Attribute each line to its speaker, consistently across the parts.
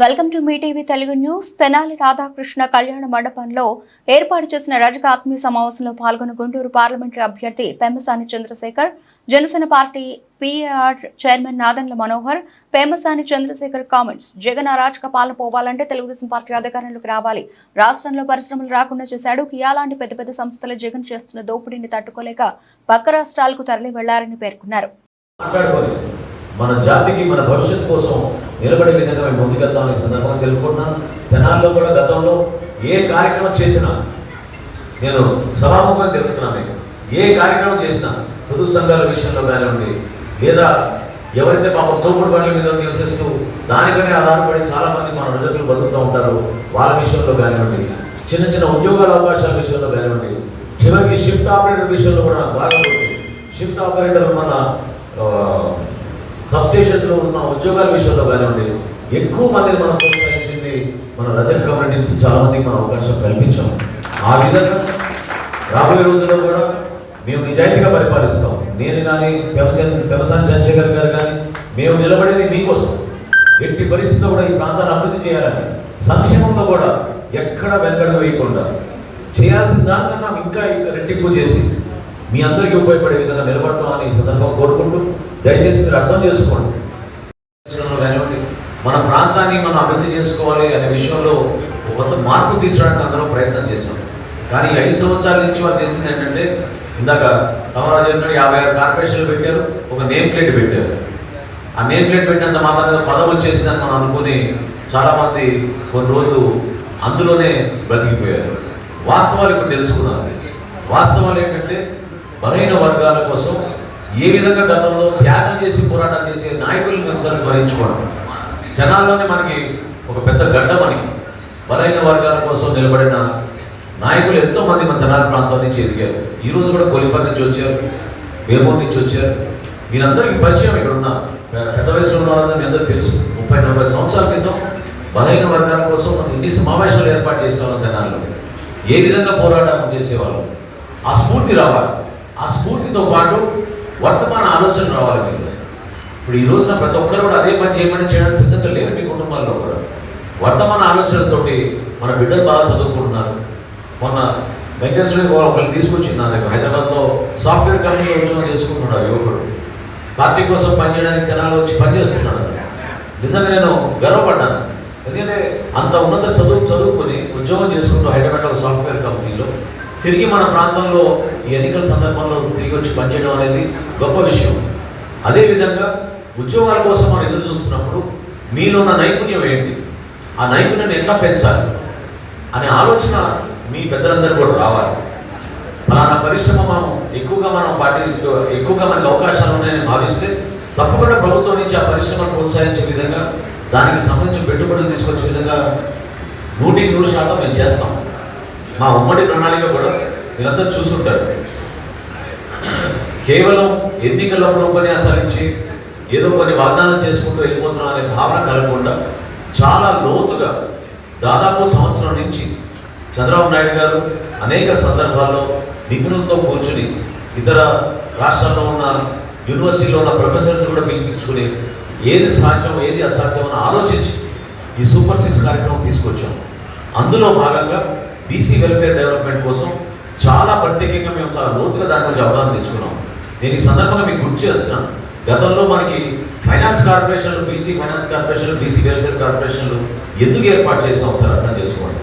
Speaker 1: Welcome to me TV Telugu news. Tenali Radhakrishna కళ్యాణ మండపంలో ఏర్పాటు చేసిన రజక ఆత్మీయ సమావేశంలో పాల్గొన్న గుంటూరు పార్లమెంటరీ అభ్యర్థి Pemmasani Chandrasekhar, Janasena party PR chairman Nadendla Manohar. Pemmasani Chandrasekhar comments: Jagan అరాచక పాలన పోవాలంటే తెలుగుదేశం పార్టీ అధికారంలోకి రావాలి. రాష్ట్రంలో పరిశ్రమలు రాకుండా చేశాడు. కియా లాంటి పెద్ద పెద్ద సంస్థలు జగన్ చేస్తున్న దోపిడీని తట్టుకోలేక పక్క రాష్ట్రాలకు తరలి వెళ్లారని పేర్కొన్నారు.
Speaker 2: మన జాతికి మన భవిష్యత్తు కోసం నిలబడే విధంగా మేము ముందుకెళ్తామని సందర్భంగా తెలుపుకుంటున్నాను. తెనాల్లో కూడా గతంలో ఏ కార్యక్రమం చేసినా నేను సభాముఖంగా తెలుపుతున్నాను. ఏ కార్యక్రమం చేసినా పొదుపు సంఘాల విషయంలో కానివ్వండి, లేదా ఎవరైతే పాపం తోపుడు బండ్ల మీద నివసిస్తూ దానికనే ఆధారపడి చాలామంది మన రజకులు బతుకుతూ ఉంటారు, వాళ్ళ విషయంలో కానివ్వండి, చిన్న చిన్న ఉద్యోగాల అవకాశాల విషయంలో కానివ్వండి, చివరికి షిఫ్ట్ ఆపరేటర్ విషయంలో కూడా నాకు బాగా ఉంటుంది. షిఫ్ట్ ఆపరేటర్ మన సబ్స్టేషన్స్లో ఉన్న ఉద్యోగాల విషయంలో కానివ్వండి, ఎక్కువ మందిని మనం ప్రోత్సహించింది మన రజక కమ్యూనిటీ నుంచి చాలా మందికి మనం అవకాశం కల్పించాం. ఆ విధంగా రాబోయే రోజుల్లో కూడా మేము నిజాయితీగా పరిపాలిస్తాం. నేను కానీ పెమ్మసాని చంద్రశేఖర్ గారు కానీ మేము నిలబడేది మీకోసం. ఎట్టి పరిస్థితుల్లో కూడా ఈ ప్రాంతాన్ని అభివృద్ధి చేయాలని, సంక్షేమంలో కూడా ఎక్కడ వెనకడుగు వేయకుండా చేయాల్సిన దానికన్నా ఇంకా రెట్టింపు చేసి మీ అందరికీ ఉపయోగపడే విధంగా నిలబడతామని ఈ సందర్భంగా కోరుకుంటూ, దయచేసి మీరు అర్థం చేసుకోండి. కానివ్వండి, మన ప్రాంతాన్ని మనం అభివృద్ధి చేసుకోవాలి అనే విషయంలో కొంత మార్పు తీసుకురావడానికి అందరం ప్రయత్నం చేశాం. కానీ 5 సంవత్సరాల నుంచి వాళ్ళు తెలిసింది ఏంటంటే, ఇందాక తమరాజు 56 కార్పొరేషన్లు పెట్టారు, ఒక నేమ్ ప్లేట్ పెట్టారు. ఆ నేమ్ ప్లేట్ పెట్టినంత మాత్రం పదవి వచ్చేసిందని మనం అనుకుని చాలామంది కొన్ని రోజులు అందులోనే బ్రతికిపోయారు. వాస్తవాలు ఇప్పుడు తెలుసుకున్నారు. వాస్తవాలు ఏంటంటే, బలహీన వర్గాల కోసం ఏ విధంగా గతంలో త్యాగం చేసి పోరాటం చేసే నాయకులను మేము స్మరించుకోవడం. జనాల్లోనే మనకి ఒక పెద్ద గడ్డ, మనకి బలహీన వర్గాల కోసం నిలబడిన నాయకులు ఎంతోమంది మన తెనాలి ప్రాంతం నుంచి ఎదిగారు. ఈరోజు కూడా కొలిపర్ నుంచి వచ్చారు, వేమూరు నుంచి వచ్చారు. మీరందరికీ పరిచయం ఇక్కడ ఉన్న పెద్ద వయసులో ఉన్న వాళ్ళందరూ మీ అందరికీ తెలుసు. 30-40 సంవత్సరాల క్రితం బలహీన వర్గాల కోసం మనం ఎన్ని సమావేశాలు ఏర్పాటు చేసేవాళ్ళం తెనాలిలో, ఏ విధంగా పోరాటం చేసేవాళ్ళం. ఆ స్ఫూర్తి రావాలి. ఆ స్ఫూర్తితో పాటు వర్తమాన ఆలోచన రావాలి మీరు. ఇప్పుడు ఈ రోజున ప్రతి ఒక్కరు కూడా అదే పని చేయడానికి సిద్ధంగా లేరు. మీ కుటుంబాల్లో కూడా వర్తమాన ఆలోచనలతోటి మన బిడ్డలు బాగా చదువుకుంటున్నారు. మొన్న వెంకటేశ్వర ఒకరిని తీసుకొచ్చింది నాకు హైదరాబాద్లో సాఫ్ట్వేర్ కంపెనీలో ఉద్యోగం చేసుకుంటున్నాడు యువకుడు. పార్టీ కోసం పనిచేయడానికి తెనాలి వచ్చి పనిచేస్తున్నాడు. నిజంగా నేను గర్వపడ్డాను. ఎందుకంటే అంత ఉన్నత చదువుకొని ఉద్యోగం చేసుకుంటూ హైదరాబాద్లో సాఫ్ట్వేర్ కంపెనీలో తిరిగి మన ప్రాంతంలో ఈ ఎన్నికల సందర్భంలో తిరిగి వచ్చి పనిచేయడం అనేది గొప్ప విషయం. అదేవిధంగా ఉద్యోగాల కోసం మనం ఎదురు చూస్తున్నప్పుడు మీలో ఉన్న నైపుణ్యం ఏంటి, ఆ నైపుణ్యాన్ని ఎట్లా పెంచాలి అనే ఆలోచన మీ పెద్దలందరూ కూడా రావాలి. ఫలానా పరిశ్రమ మనం ఎక్కువగా మనకి అవకాశాలు ఉన్నాయని భావిస్తే తప్పకుండా ప్రభుత్వం నుంచి ఆ పరిశ్రమను ప్రోత్సహించే విధంగా, దానికి సంబంధించిన పెట్టుబడులు తీసుకొచ్చే విధంగా 100% మేము చేస్తాం. మా ఉమ్మడి ప్రణాళిక కూడా మీరందరూ చూస్తుంటారు. కేవలం ఎన్నికలప్పుడు ఉపన్యాసాలు ఇచ్చి ఏదో కొన్ని వాగ్దానం చేసుకుంటూ వెళ్ళిపోతున్నాం అనే భావన కలగకుండా చాలా లోతుగా దాదాపు సంవత్సరం నుంచి చంద్రబాబు నాయుడు గారు అనేక సందర్భాల్లో నిపుణులతో కూర్చుని ఇతర రాష్ట్రాల్లో ఉన్న యూనివర్సిటీలో ఉన్న ప్రొఫెసర్స్ కూడా పిలిపించుకుని ఏది సాధ్యం ఏది అసాధ్యం అని ఆలోచించి ఈ సూపర్ 6 కార్యక్రమం తీసుకొచ్చాం. అందులో భాగంగా బీసీ వెల్ఫేర్ డెవలప్మెంట్ కోసం చాలా ప్రత్యేకంగా మేము చాలా లోతుగా దాని గురించి అవగాహన తెచ్చుకున్నాం. నేను ఈ సందర్భంగా మీకు గుర్తు చేస్తున్నాను. గతంలో మనకి ఫైనాన్స్ కార్పొరేషన్లు, బీసీ ఫైనాన్స్ కార్పొరేషన్లు, బీసీ వెల్ఫేర్ కార్పొరేషన్లు ఎందుకు ఏర్పాటు చేసాం ఒకసారి అర్థం చేసుకోండి.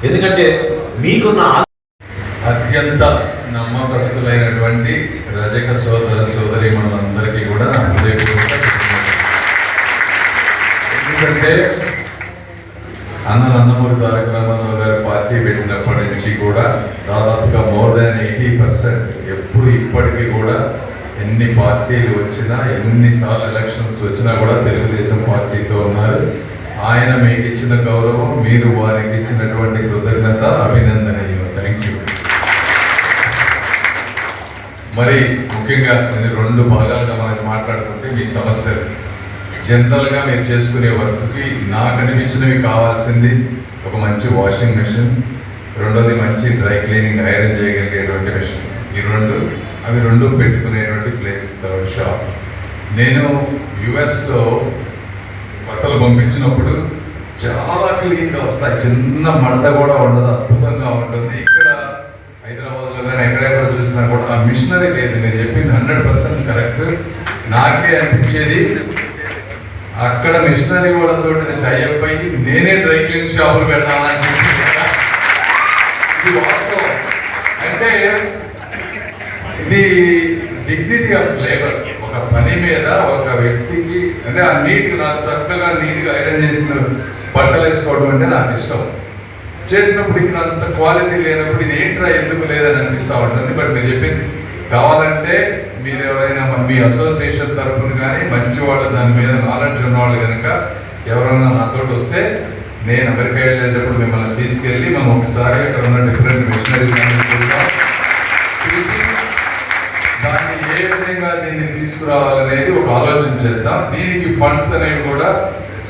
Speaker 2: ఎందుకంటే మీకున్న
Speaker 3: అత్యంత నమ్మకస్తులైనటువంటి రజక సోదర సోదరి మనందరికీ కూడా నా హృదయపూర్వక ఎందుకంటే నందమూరి తారక రామారావు గారు పార్టీ పెట్టినప్పటి నుంచి కూడా దాదాపుగా మోర్ దాన్ 80% ఇప్పటికీ కూడా ఎన్ని పార్టీలు వచ్చినా, ఎన్నిసార్లు ఎలక్షన్స్ వచ్చినా కూడా తెలుగుదేశం పార్టీతో ఉన్నారు. ఆయన మీకు ఇచ్చిన గౌరవం, మీరు వారికి ఇచ్చినటువంటి కృతజ్ఞత అభినందనీయం. Thank you. మరి ముఖ్యంగా నేను 2 భాగాలుగా మనం మాట్లాడుకుంటే, మీ సమస్యలు జనరల్గా మీరు చేసుకునే వర్క్కి నాకు అనిపించినవి కావాల్సింది ఒక మంచి వాషింగ్ మెషిన్, రెండోది మంచి డ్రై క్లీనింగ్ ఐరన్ చేయగలిగేటువంటి మెషిన్. అవి రెండు పెట్టుకునేటువంటి ప్లేస్, షాప్. నేను యుఎస్లో బట్టలు పంపించినప్పుడు చాలా క్లీన్గా వస్తాయి, చిన్న మడత కూడా ఉండదు, అద్భుతంగా ఉంటుంది. ఇక్కడ హైదరాబాద్లో కానీ ఎక్కడెక్కడ చూసినా కూడా ఆ మిషనరీ లేదు. మీరు చెప్పింది 100% కరెక్ట్. నాకే అనిపించేది అక్కడ మిషనరీ వాళ్ళతో టైఅప్ అయ్యి నేనే డ్రై క్లీన్ షాపులు పెడతానని చెప్పి. ఇది వాస్తవం. అంటే ఇది డిగ్నిటీ ఆఫ్ లేబర్. ఒక పని మీద ఒక వ్యక్తికి అంటే ఆ నీట్గా నాకు చక్కగా నీట్గా ఐరన్ చేసిన బట్టలు వేసుకోవడం అంటే నాకు ఇష్టం. చేసినప్పుడు ఇక్కడ అంత క్వాలిటీ లేనప్పుడు ఇది ఏంట్రా ఎందుకు లేదని అనిపిస్తూ ఉంటుంది. బట్ మీరు చెప్పింది కావాలంటే మీరు ఎవరైనా మీ అసోసియేషన్ తరఫున కానీ మంచి వాళ్ళు దాని మీద నాలెడ్జ్ ఉన్నవాళ్ళు కనుక ఎవరైనా నాతో వస్తే నేను అమెరికా వెళ్ళేటప్పుడు మిమ్మల్ని తీసుకెళ్ళి మనం ఒకసారి అక్కడ ఉన్న డిఫరెంట్ మిషనరీస్ చూసి దాన్ని ఏ విధంగా దీన్ని తీసుకురావాలనేది ఒక ఆలోచన చేద్దాం. దీనికి ఫండ్స్ అనేవి కూడా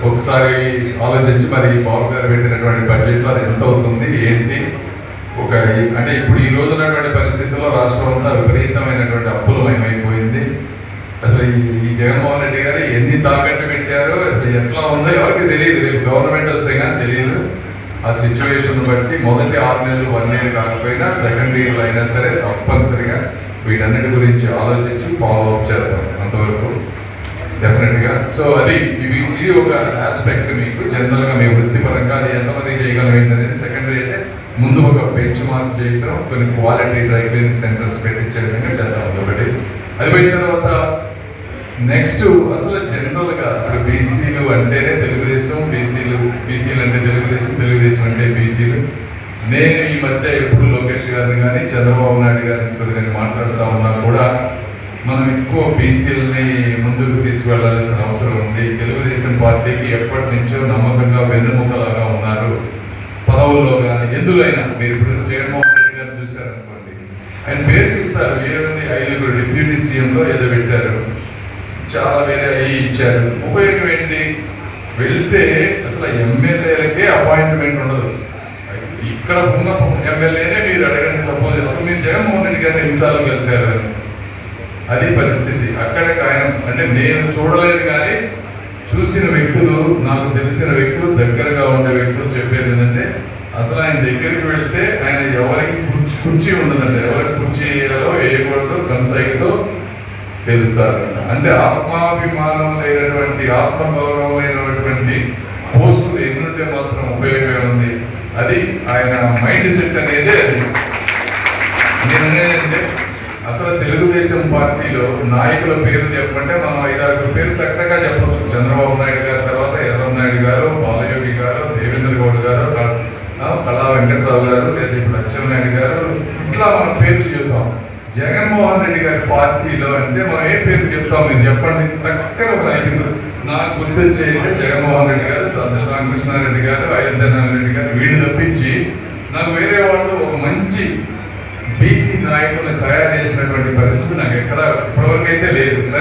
Speaker 3: ఒకసారి ఆలోచించి మరి బాబు గారు పెట్టినటువంటి బడ్జెట్లో అది ఎంత అవుతుంది ఏంటి ఒక అంటే ఇప్పుడు ఈ రోజు ఉన్నటువంటి పరిస్థితుల్లో రాష్ట్రం అంతా విపరీతమైనటువంటి అప్పులమయమైపోయింది. అసలు ఈ జగన్మోహన్ రెడ్డి గారు ఎన్ని తాకట్టు పెట్టారో అసలు ఎట్లా ఉందో ఎవరికి తెలియదు. రేపు గవర్నమెంట్ వస్తే కానీ తెలియదు. ఆ సిచ్యువేషన్ బట్టి మొదటి 6 నెలలు 1 ఇయర్ కాకపోయినా సెకండ్ ఇయర్లో అయినా సరే తప్పనిసరిగా వీటన్నిటి గురించి ఆలోచించి ఫాలో అప్ చేద్దాం అంతవరకు డెఫినెట్గా. సో అది ఇది ఒక ఆస్పెక్ట్. మీకు జనరల్గా మీ వృత్తిపరంగా అది ఎంతమంది చేయగలం ఏంటనేది సెకండరీ అయితే ముందు ఒక బెంచ్ మార్క్ చేయడం, కొన్ని క్వాలిటీ డ్రై క్లీనింగ్ సెంటర్స్ పెట్టించే విధంగా చేద్దాం ఒకటి. అది పోయిన తర్వాత నెక్స్ట్ అసలు జనరల్గా ఇప్పుడు బీసీలు అంటేనే తెలుగుదేశం, బీసీలు అంటే తెలుగుదేశం, తెలుగుదేశం అంటే బీసీలు. నేను ఈ మధ్య ఎప్పుడు లోకేష్ గారిని కానీ చంద్రబాబు నాయుడు గారిని కానీ మాట్లాడుతూ ఉన్నా కూడా మనం ఎక్కువ బీసీలని ముందుకు తీసుకువెళ్లాల్సిన అవసరం ఉంది. తెలుగుదేశం పార్టీకి ఎప్పటి నుంచో నమ్మకంగా వెన్నుముకలాగా ఉన్నారు. పదవుల్లో కానీ ఎందులో అయినా మీరు ఇప్పుడు జగన్మోహన్ రెడ్డి గారిని చూశారనుకోండి, ఆయన పేరుకి ఇస్తారు. ఏముంది 5 డిప్యూటీ సీఎంలో ఏదో పెట్టారు, చాలా వేరే అయ్యి ఇచ్చారు. ఉపయోగం ఏంటి? వెళ్తే అసలు ఎమ్మెల్యేలకే అపాయింట్మెంట్ ఉండదు. ఇక్కడ ఉన్న ఎమ్మెల్యేనే మీరు అడగండి. సపోజ్ అసలు మీరు జగన్మోహన్ రెడ్డి గారిని ఎన్నిసార్లు కలిశారు? అది పరిస్థితి. అక్కడికి ఆయన అంటే నేను చూడలేదు కానీ చూసిన వ్యక్తులు, నాకు తెలిసిన వ్యక్తులు, దగ్గరగా ఉండే వ్యక్తులు చెప్పేది ఏంటంటే అసలు ఆయన దగ్గరికి వెళ్తే ఆయన ఎవరికి కుర్చీ ఉండదంటే ఎవరికి కుర్చీ వేయాలో వేయకూడదు కన్సైతో తెలుస్తారు. అంటే ఆత్మాభిమానం లేనటువంటి ఆత్మగౌరవం లేనటువంటి పోస్టులు ఎన్నుంటే మాత్రం ఉపయోగమే ఉంది. అది ఆయన మైండ్ సెట్ అనేది. అది నేను అనేదంటే అసలు తెలుగుదేశం పార్టీలో నాయకుల పేరు చెప్పంటే మనం 5-6 పేర్లు చక్కగా చెప్పవచ్చు. చంద్రబాబు నాయుడు గారి తర్వాత ఎర్రన్నాయుడు గారు, బాలయోగి గారు, దేవేంద్ర గౌడ్ గారు, కళా వెంకట్రావు గారు, లేదా ఇప్పుడు అచ్చెన్నాయుడు గారు, ఇట్లా మనం పేర్లు చెప్తాం. జగన్మోహన్ రెడ్డి గారి పార్టీలో అంటే మనం ఏ పేరు చెప్తాం? మీరు చెప్పండి. చక్కగా ఒక 5 నాకు గుర్తొచ్చేది జగన్మోహన్ రెడ్డి గారు, సజ్జల రామకృష్ణారెడ్డి గారు, అయోధ్యనారాయణ రెడ్డి గారు. వీళ్ళు తప్పించి నాకు వేరే వాళ్ళు ఒక మంచి బీసీ నాయకులను తయారు చేసినటువంటి పరిస్థితి నాకు ఎక్కడ ఇప్పటివరకు అయితే లేదు. సరే.